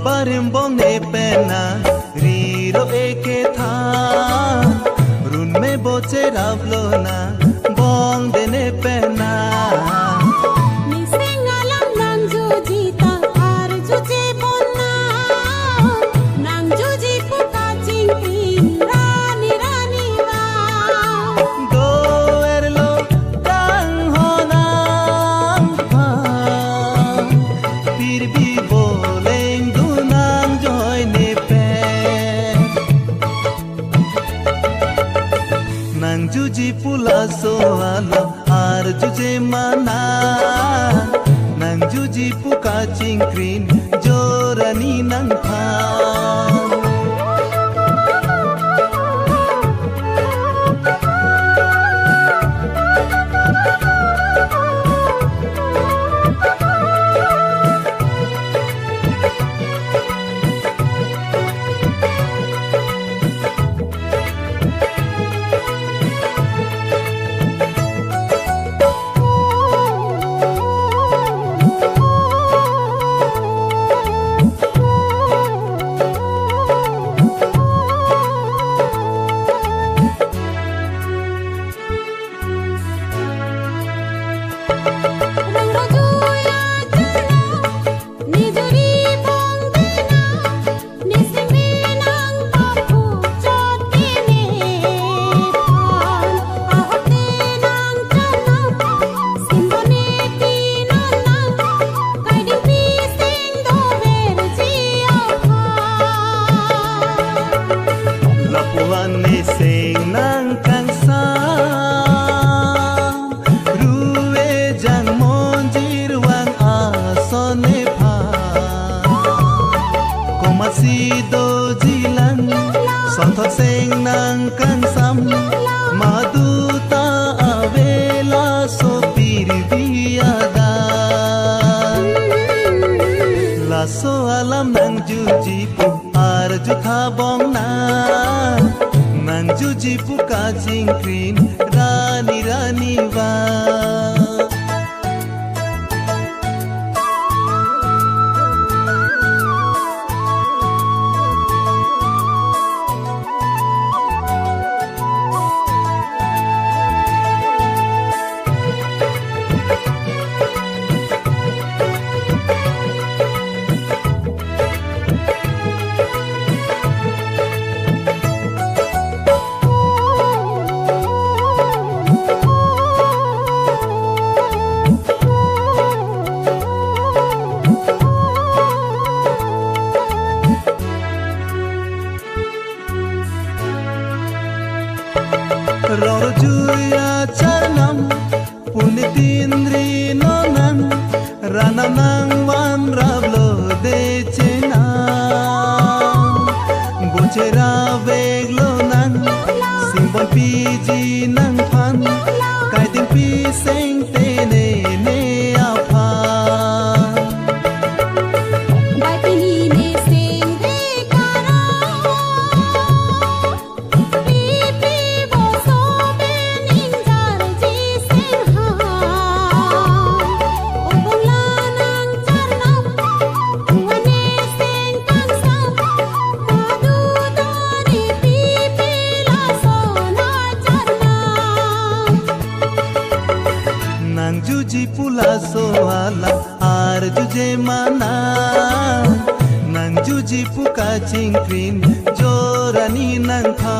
barim bong ne pena riro eke tha run me boche rablo na bong de ne pena nang juji pula so alam ar juje mana nang juji puka cingkrin jorani nang pha sing nang kang sam ruwe jang monjir wang asone pha komasi do jilang sonthok sing nang kang sam maduta avela sopir biada laso alam nang juji pu ar jutha bong na nang juji puka cingkrin rani rani wa Ror juya charnam punitindri nonan ranam nang wan rablo de chena bochera veglo nan simbon piji nang phan kai ting pi seng te ne ne apha nang juji pula so alam ar juje mana nang juji puka cingkrin jorani nang pha